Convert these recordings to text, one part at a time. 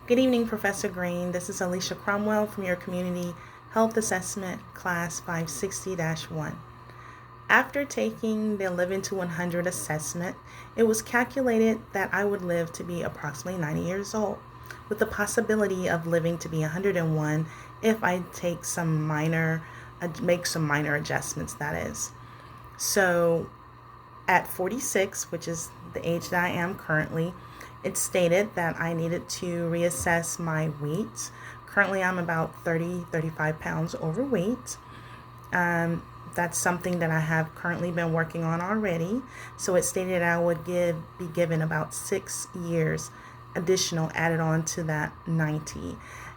Good evening, Professor Green. This is Alicia Cromwell from your Community Health Assessment Class 560-1. After taking the 11 to 100 assessment, it was calculated that I would live to be approximately 90 years old, with the possibility of living to be 101 if I make some minor adjustments, that is. So at 46, which is the age that I am currently, it stated that I needed to reassess my weight. Currently, I'm about 35 pounds overweight. That's something that I have currently been working on already. So it stated I would be given about 6 years additional added on to that 90.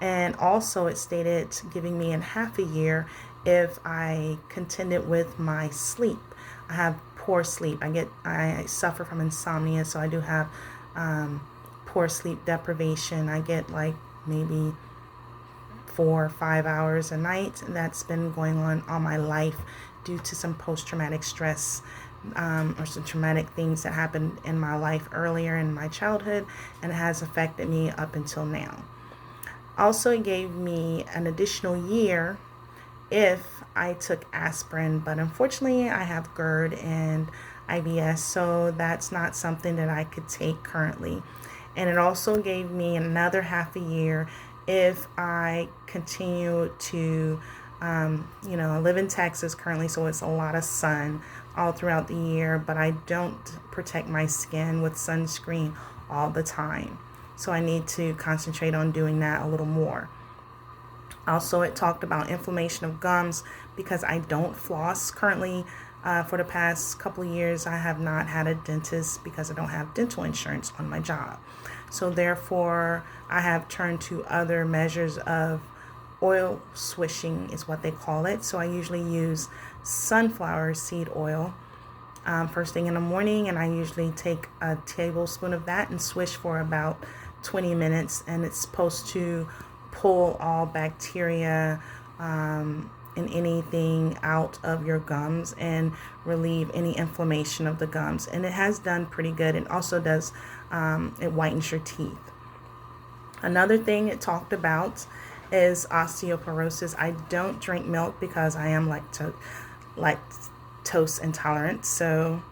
And also it stated giving me in half a year if I contended with my sleep. I have poor sleep. I suffer from insomnia, so I do have poor sleep deprivation. I get like maybe 4 or 5 hours a night. That's been going on all my life due to some post-traumatic stress or some traumatic things that happened in my life earlier in my childhood, and it has affected me up until now. Also, it gave me an additional year if I took aspirin, but unfortunately I have GERD and IBS, so that's not something that I could take currently. And it also gave me another half a year if I continue to, I live in Texas currently, so it's a lot of sun all throughout the year, but I don't protect my skin with sunscreen all the time. So I need to concentrate on doing that a little more. Also, it talked about inflammation of gums because I don't floss currently. For the past couple of years, I have not had a dentist because I don't have dental insurance on my job. So therefore, I have turned to other measures of oil swishing is what they call it. So I usually use sunflower seed oil first thing in the morning, and I usually take a tablespoon of that and swish for about 20 minutes, and it's supposed to pull all bacteria and anything out of your gums and relieve any inflammation of the gums. And it has done pretty good. It also does, it whitens your teeth. Another thing it talked about is osteoporosis. I don't drink milk because I am lactose intolerant, so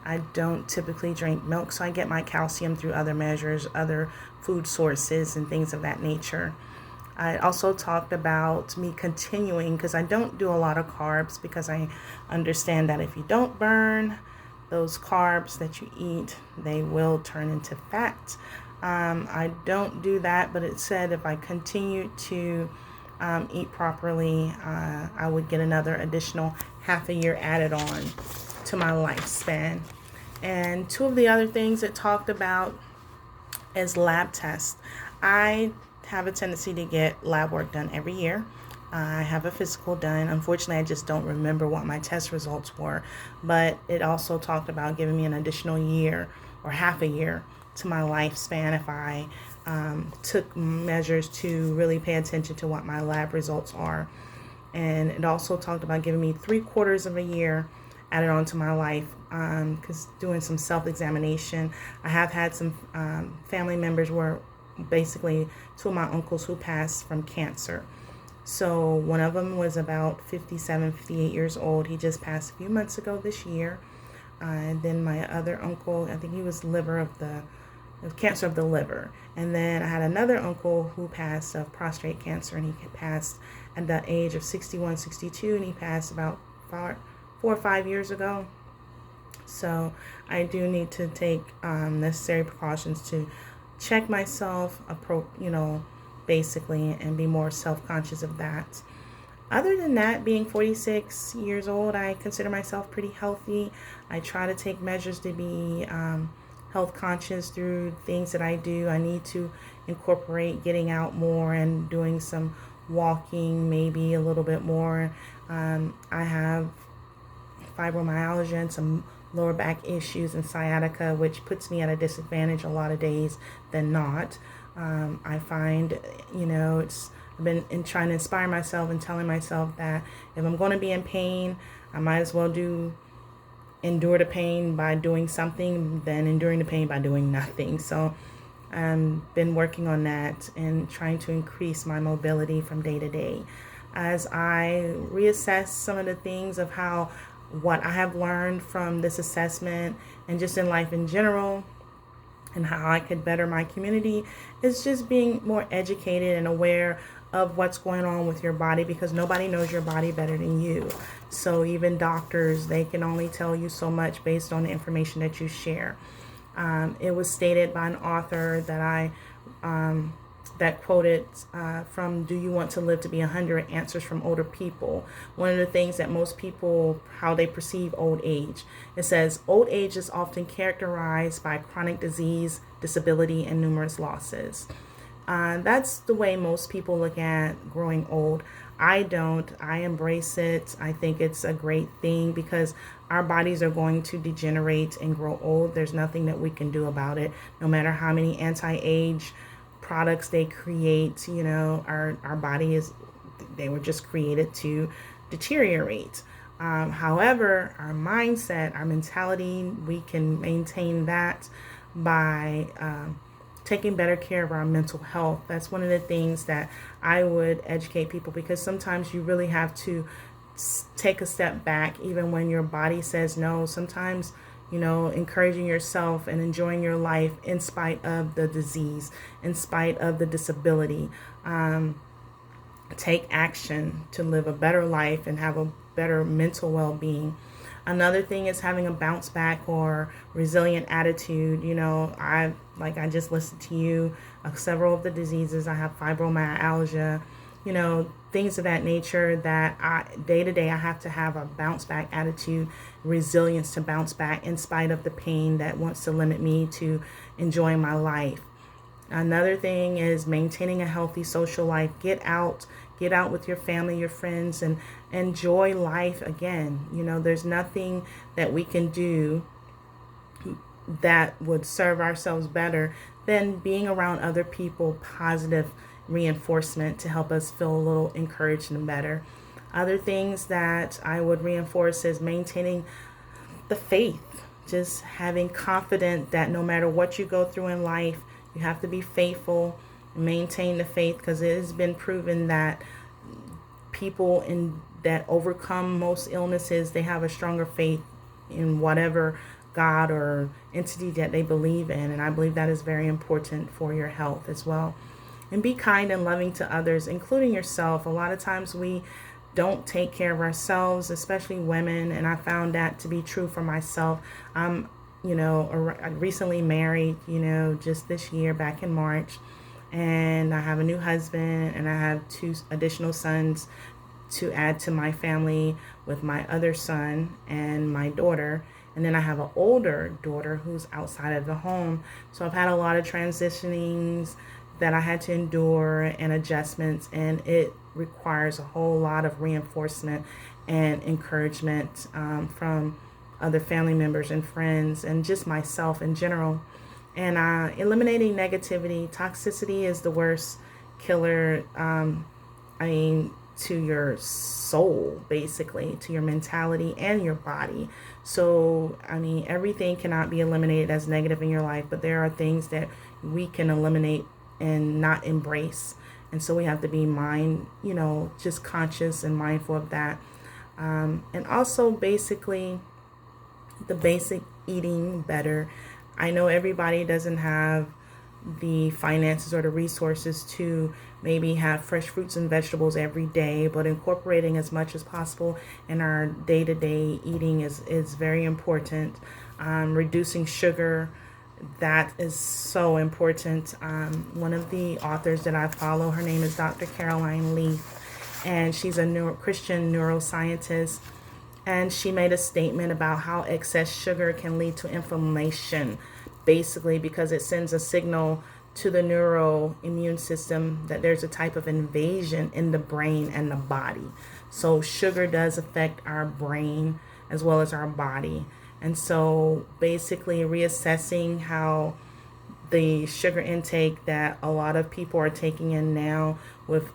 I don't typically drink milk. So I get my calcium through other measures, other food sources, and things of that nature. I also talked about me continuing, because I don't do a lot of carbs, because I understand that if you don't burn those carbs that you eat, they will turn into fat. I don't do that, but it said if I continue to eat properly, I would get another additional half a year added on to my lifespan. And two of the other things it talked about is lab tests. I have a tendency to get lab work done every year. I have a physical done. Unfortunately, I just don't remember what my test results were, but it also talked about giving me an additional year or half a year to my lifespan if I took measures to really pay attention to what my lab results are. And it also talked about giving me 3/4 of a year added on to my life, because doing some self-examination. I have had some family members where basically two of my uncles who passed from cancer. So one of them was about 57, 58 years old. He just passed a few months ago this year. And then my other uncle, I think he was cancer of the liver. And then I had another uncle who passed of prostate cancer, and he passed at the age of 61, 62, and he passed about 4 or 5 years ago. So I do need to take necessary precautions to check myself, basically, and be more self-conscious of that. Other than that, being 46 years old, I consider myself pretty healthy. I try to take measures to be health conscious through things that I do. I need to incorporate getting out more and doing some walking, maybe a little bit more. I have fibromyalgia and some lower back issues and sciatica, which puts me at a disadvantage a lot of days than not. I find, I've been trying to inspire myself and telling myself that if I'm going to be in pain, I might as well endure the pain by doing something than enduring the pain by doing nothing. So Been working on that and trying to increase my mobility from day to day as I reassess some of the things of how what I have learned from this assessment and just in life in general and how I could better my community is just being more educated and aware of what's going on with your body, because nobody knows your body better than you. So even doctors, they can only tell you so much based on the information that you share. It was stated by an author that that quoted from Do You Want to Live to Be 100? Answers from Older People. One of the things that most people, how they perceive old age. It says, old age is often characterized by chronic disease, disability, and numerous losses. That's the way most people look at growing old. I don't. I embrace it. I think it's a great thing because our bodies are going to degenerate and grow old. There's nothing that we can do about it. No matter how many anti-age products they create, our body they were just created to deteriorate. However, our mindset, our mentality, we can maintain that by taking better care of our mental health. That's one of the things that I would educate people, because sometimes you really have to take a step back even when your body says no. Sometimes, encouraging yourself and enjoying your life in spite of the disease, in spite of the disability. Take action to live a better life and have a better mental well-being. Another thing is having a bounce back or resilient attitude. I just listened to you, several of the diseases. I have fibromyalgia, things of that nature that day to day I have to have a bounce back attitude, resilience to bounce back in spite of the pain that wants to limit me to enjoying my life. Another thing is maintaining a healthy social life. Get out with your family, your friends, and enjoy life again. There's nothing that we can do that would serve ourselves better than being around other people, positive reinforcement to help us feel a little encouraged and better. Other things that I would reinforce is maintaining the faith, just having confidence that no matter what you go through in life, you have to be faithful, maintain the faith, because it has been proven that people that overcome most illnesses, they have a stronger faith in whatever God or entity that they believe in. And I believe that is very important for your health as well. And be kind and loving to others, including yourself. A lot of times we don't take care of ourselves, especially women, and I found that to be true for myself. I'm recently married, just this year, back in March, and I have a new husband, and I have 2 additional sons to add to my family with my other son and my daughter. And then I have an older daughter who's outside of the home. So I've had a lot of transitionings that I had to endure and adjustments, and it requires a whole lot of reinforcement and encouragement from other family members and friends and just myself in general. And eliminating negativity. Toxicity is the worst killer, to your soul, basically, to your mentality and your body. So, everything cannot be eliminated as negative in your life, but there are things that we can eliminate and not embrace. And so we have to be just conscious and mindful of that. And also basically the basic eating better. I know everybody doesn't have the finances or the resources to maybe have fresh fruits and vegetables every day, but incorporating as much as possible in our day-to-day eating is very important. Reducing sugar, that is so important. One of the authors that I follow, her name is Dr. Caroline Leaf, and she's a Christian neuroscientist, and she made a statement about how excess sugar can lead to inflammation, basically because it sends a signal to the neuroimmune system that there's a type of invasion in the brain and the body. So sugar does affect our brain as well as our body. And so basically reassessing how the sugar intake that a lot of people are taking in now with,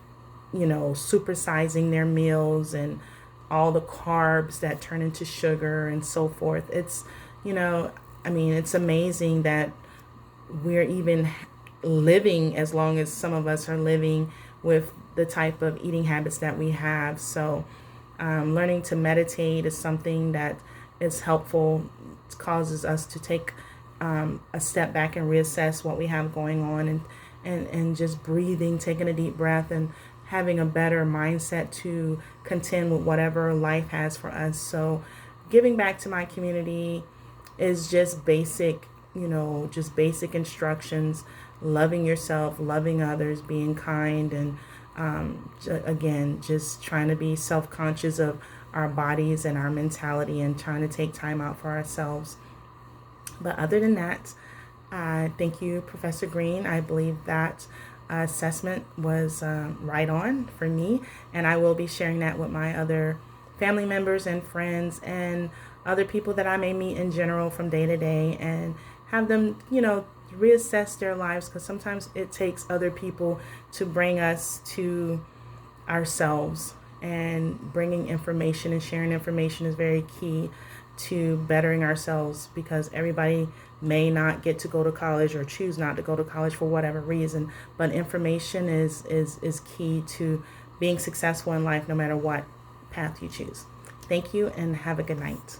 supersizing their meals and all the carbs that turn into sugar and so forth. It's, it's amazing that we're even living as long as some of us are living with the type of eating habits that we have. So learning to meditate is something that is helpful. It causes us to take a step back and reassess what we have going on, and just breathing, taking a deep breath, and having a better mindset to contend with whatever life has for us. So giving back to my community is just basic, just basic instructions: loving yourself, loving others, being kind, and again, just trying to be self-conscious of our bodies and our mentality, and trying to take time out for ourselves. But other than that, thank you, Professor Green. I believe that assessment was right on for me, and I will be sharing that with my other family members and friends and other people that I may meet in general from day to day, and have them, reassess their lives, because sometimes it takes other people to bring us to ourselves, and bringing information and sharing information is very key to bettering ourselves, because everybody may not get to go to college or choose not to go to college for whatever reason, but information is key to being successful in life, no matter what path you choose. Thank you, and have a good night.